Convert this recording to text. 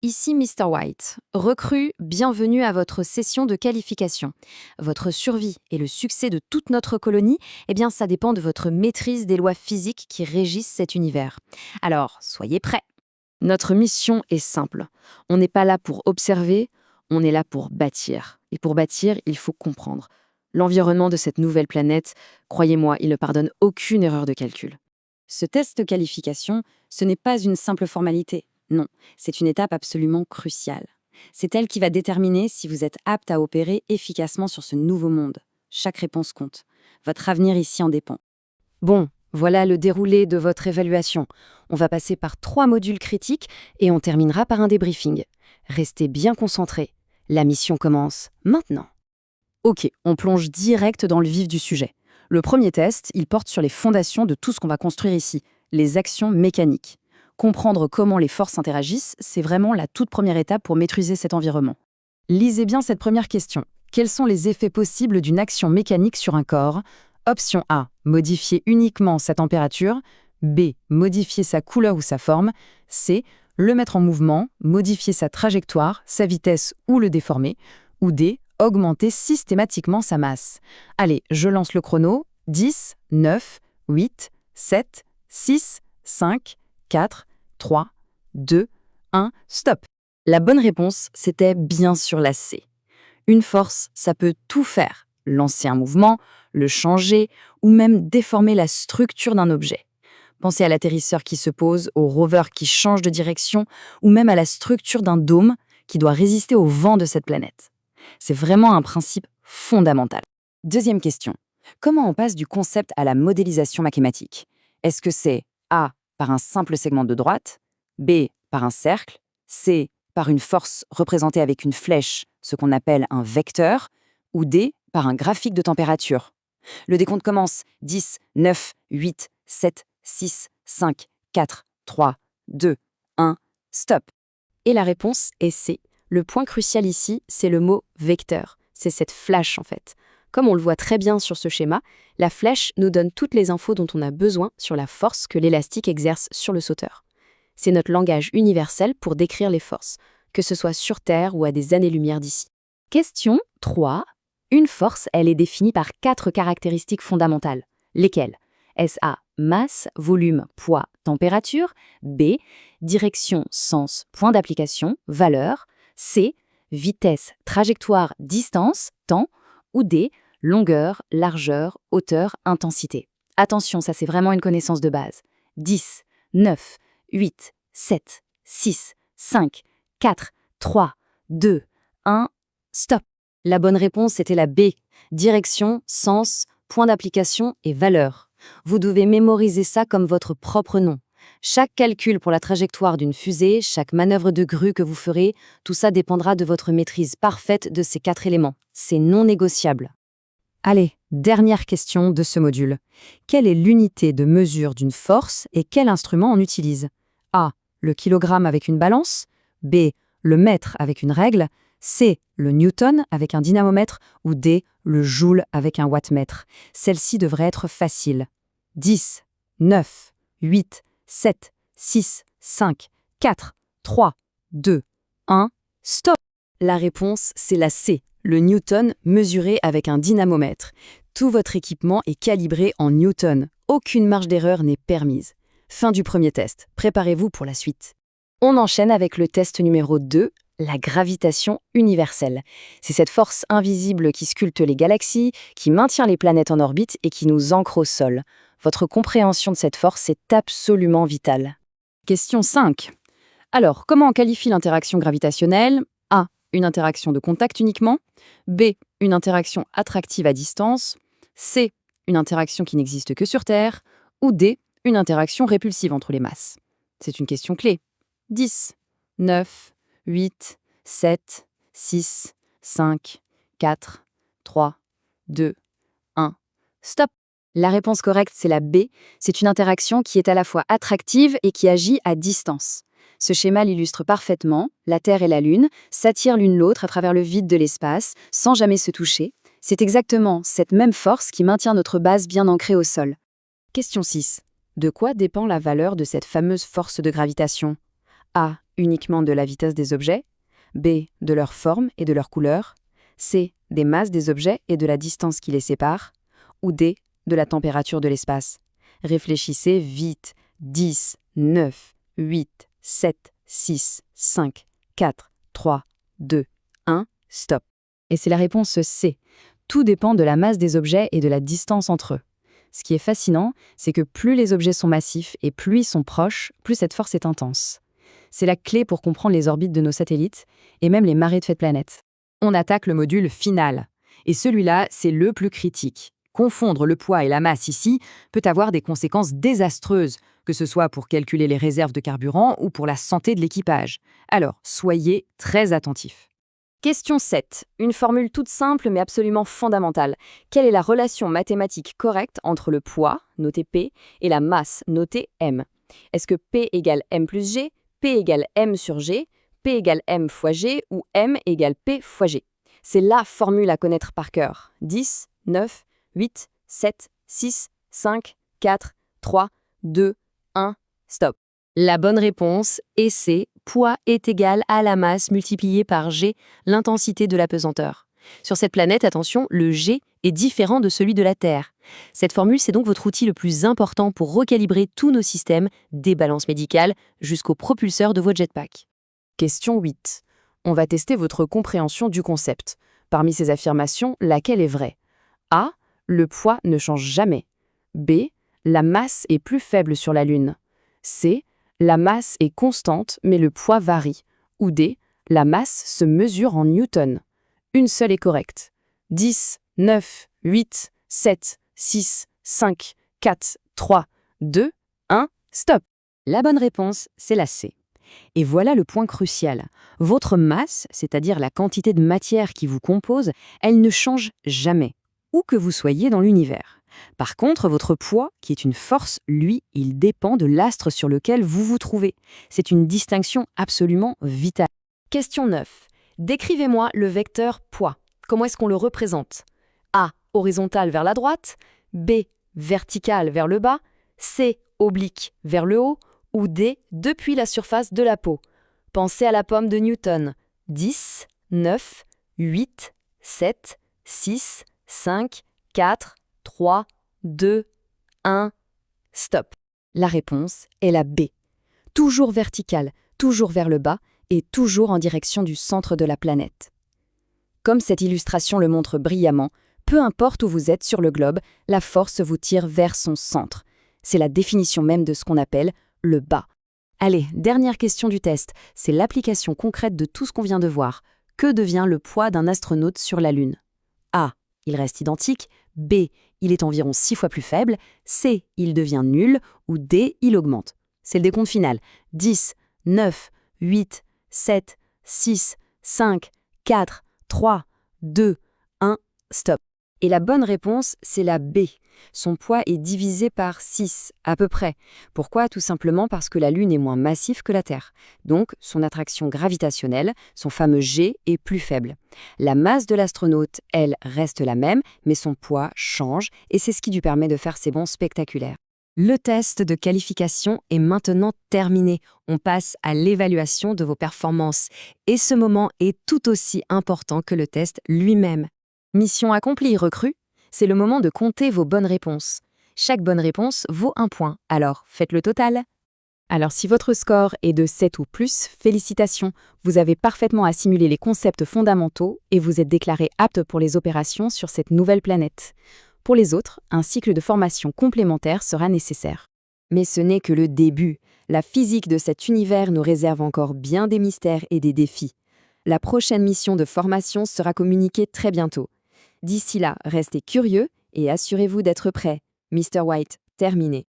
Ici Mr. White. Recrue, bienvenue à votre session de qualification. Votre survie et le succès de toute notre colonie, ça dépend de votre maîtrise des lois physiques qui régissent cet univers. Alors, soyez prêts. Notre mission est simple. On n'est pas là pour observer, on est là pour bâtir. Et pour bâtir, il faut comprendre. L'environnement de cette nouvelle planète, croyez-moi, il ne pardonne aucune erreur de calcul. Ce test de qualification, ce n'est pas une simple formalité. Non, c'est une étape absolument cruciale. C'est elle qui va déterminer si vous êtes apte à opérer efficacement sur ce nouveau monde. Chaque réponse compte. Votre avenir ici en dépend. Bon, voilà le déroulé de votre évaluation. On va passer par 3 modules critiques et on terminera par un débriefing. Restez bien concentrés. La mission commence maintenant. Ok, on plonge direct dans le vif du sujet. Le premier test, il porte sur les fondations de tout ce qu'on va construire ici, les actions mécaniques. Comprendre comment les forces interagissent, c'est vraiment la toute première étape pour maîtriser cet environnement. Lisez bien cette première question. Quels sont les effets possibles d'une action mécanique sur un corps ? Option A, modifier uniquement sa température. B, modifier sa couleur ou sa forme. C, le mettre en mouvement, modifier sa trajectoire, sa vitesse ou le déformer. Ou D, augmenter systématiquement sa masse. Allez, je lance le chrono. 10, 9, 8, 7, 6, 5, 4, 3, 2, 1, stop. La bonne réponse, c'était bien sûr la C. Une force, ça peut tout faire. Lancer un mouvement, le changer ou même déformer la structure d'un objet. Pensez à l'atterrisseur qui se pose, au rover qui change de direction ou même à la structure d'un dôme qui doit résister au vent de cette planète. C'est vraiment un principe fondamental. Deuxième question. Comment on passe du concept à la modélisation mathématique ? Est-ce que c'est A, par un simple segment de droite, B, par un cercle, C, par une force représentée avec une flèche, ce qu'on appelle un vecteur, ou D, par un graphique de température ? Le décompte commence. 10, 9, 8, 7, 6, 5, 4, 3, 2, 1, stop. Et la réponse est C. Le point crucial ici, c'est le mot vecteur. C'est cette flash en fait. Comme on le voit très bien sur ce schéma, la flèche nous donne toutes les infos dont on a besoin sur la force que l'élastique exerce sur le sauteur. C'est notre langage universel pour décrire les forces, que ce soit sur Terre ou à des années-lumière d'ici. Question 3. Une force, elle est définie par 4 caractéristiques fondamentales. Lesquelles ? Est-ce A, masse, volume, poids, température ? B, direction, sens, point d'application, valeur ? C, vitesse, trajectoire, distance, temps ? Ou D, longueur, largeur, hauteur, intensité. Attention, ça c'est vraiment une connaissance de base. 10, 9, 8, 7, 6, 5, 4, 3, 2, 1, stop. La bonne réponse était la B, direction, sens, point d'application et valeur. Vous devez mémoriser ça comme votre propre nom. Chaque calcul pour la trajectoire d'une fusée, chaque manœuvre de grue que vous ferez, tout ça dépendra de votre maîtrise parfaite de ces 4 éléments. C'est non négociable. Allez, dernière question de ce module. Quelle est l'unité de mesure d'une force et quel instrument on utilise ? A, le kilogramme avec une balance. B, le mètre avec une règle. C, le newton avec un dynamomètre. Ou D, le joule avec un wattmètre. Celle-ci devrait être facile. 10, 9, 8, 7, 6, 5, 4, 3, 2, 1, stop. La réponse, c'est la C, le newton mesuré avec un dynamomètre. Tout votre équipement est calibré en newton. Aucune marge d'erreur n'est permise. Fin du premier test. Préparez-vous pour la suite. On enchaîne avec le test numéro 2, la gravitation universelle. C'est cette force invisible qui sculpte les galaxies, qui maintient les planètes en orbite et qui nous ancre au sol. Votre compréhension de cette force est absolument vitale. Question 5. Alors, comment on qualifie l'interaction gravitationnelle ? A, une interaction de contact uniquement. B, une interaction attractive à distance. C, une interaction qui n'existe que sur Terre. Ou D, une interaction répulsive entre les masses. C'est une question clé. 10, 9, 8, 7, 6, 5, 4, 3, 2, 1, stop. La réponse correcte, c'est la B. C'est une interaction qui est à la fois attractive et qui agit à distance. Ce schéma l'illustre parfaitement. La Terre et la Lune s'attirent l'une l'autre à travers le vide de l'espace, sans jamais se toucher. C'est exactement cette même force qui maintient notre base bien ancrée au sol. Question 6. De quoi dépend la valeur de cette fameuse force de gravitation ? A. Uniquement de la vitesse des objets. B. De leur forme et de leur couleur. C. Des masses des objets et de la distance qui les sépare. Ou D. De la température de l'espace. Réfléchissez vite. 10, 9, 8, 7, 6, 5, 4, 3, 2, 1, stop. Et c'est la réponse C. Tout dépend de la masse des objets et de la distance entre eux. Ce qui est fascinant, c'est que plus les objets sont massifs et plus ils sont proches, plus cette force est intense. C'est la clé pour comprendre les orbites de nos satellites et même les marées de faits de planètes. On attaque le module final. Et celui-là, c'est le plus critique. Confondre le poids et la masse ici peut avoir des conséquences désastreuses, que ce soit pour calculer les réserves de carburant ou pour la santé de l'équipage. Alors, soyez très attentifs. Question 7. Une formule toute simple mais absolument fondamentale. Quelle est la relation mathématique correcte entre le poids, noté P, et la masse, noté M? Est-ce que P égale M plus G, P égale M sur G, P égale M fois G ou M égale P fois G? C'est la formule à connaître par cœur. 10, 9, 8, 7, 6, 5, 4, 3, 2, 1, stop. La bonne réponse est C. Poids est égal à la masse multipliée par G, l'intensité de la pesanteur. Sur cette planète, attention, le G est différent de celui de la Terre. Cette formule, c'est donc votre outil le plus important pour recalibrer tous nos systèmes, des balances médicales jusqu'aux propulseurs de vos jetpacks. Question 8. On va tester votre compréhension du concept. Parmi ces affirmations, laquelle est vraie? A. Le poids ne change jamais. B. La masse est plus faible sur la Lune. C. La masse est constante, mais le poids varie. Ou D. La masse se mesure en newtons. Une seule est correcte. 10, 9, 8, 7, 6, 5, 4, 3, 2, 1, stop. La bonne réponse, c'est la C. Et voilà le point crucial. Votre masse, c'est-à-dire la quantité de matière qui vous compose, elle ne change jamais, où que vous soyez dans l'univers. Par contre, votre poids, qui est une force, lui, il dépend de l'astre sur lequel vous vous trouvez. C'est une distinction absolument vitale. Question 9. Décrivez-moi le vecteur poids. Comment est-ce qu'on le représente? A. Horizontal vers la droite. B. Vertical vers le bas. C. Oblique vers le haut. Ou D. Depuis la surface de la peau. Pensez à la pomme de Newton. 10, 9, 8, 7, 6, 5, 4, 3, 2, 1, stop. La réponse est la B. Toujours verticale, toujours vers le bas et toujours en direction du centre de la planète. Comme cette illustration le montre brillamment, peu importe où vous êtes sur le globe, la force vous tire vers son centre. C'est la définition même de ce qu'on appelle le bas. Allez, dernière question du test, c'est l'application concrète de tout ce qu'on vient de voir. Que devient le poids d'un astronaute sur la Lune? A. Il reste identique. B. Il est environ 6 fois plus faible. C. Il devient nul. Ou D. Il augmente. C'est le décompte final. 10, 9, 8, 7, 6, 5, 4, 3, 2, 1, stop. Et la bonne réponse, c'est la B. Son poids est divisé par 6, à peu près. Pourquoi? Tout simplement parce que la Lune est moins massive que la Terre. Donc, son attraction gravitationnelle, son fameux G, est plus faible. La masse de l'astronaute, elle, reste la même, mais son poids change, et c'est ce qui lui permet de faire ses bonds spectaculaires. Le test de qualification est maintenant terminé. On passe à l'évaluation de vos performances. Et ce moment est tout aussi important que le test lui-même. Mission accomplie, recrue. C'est le moment de compter vos bonnes réponses. Chaque bonne réponse vaut un point, alors faites le total. Alors si votre score est de 7 ou plus, félicitations, vous avez parfaitement assimilé les concepts fondamentaux et vous êtes déclaré apte pour les opérations sur cette nouvelle planète. Pour les autres, un cycle de formation complémentaire sera nécessaire. Mais ce n'est que le début. La physique de cet univers nous réserve encore bien des mystères et des défis. La prochaine mission de formation sera communiquée très bientôt. D'ici là, restez curieux et assurez-vous d'être prêt. Mr. White, terminé.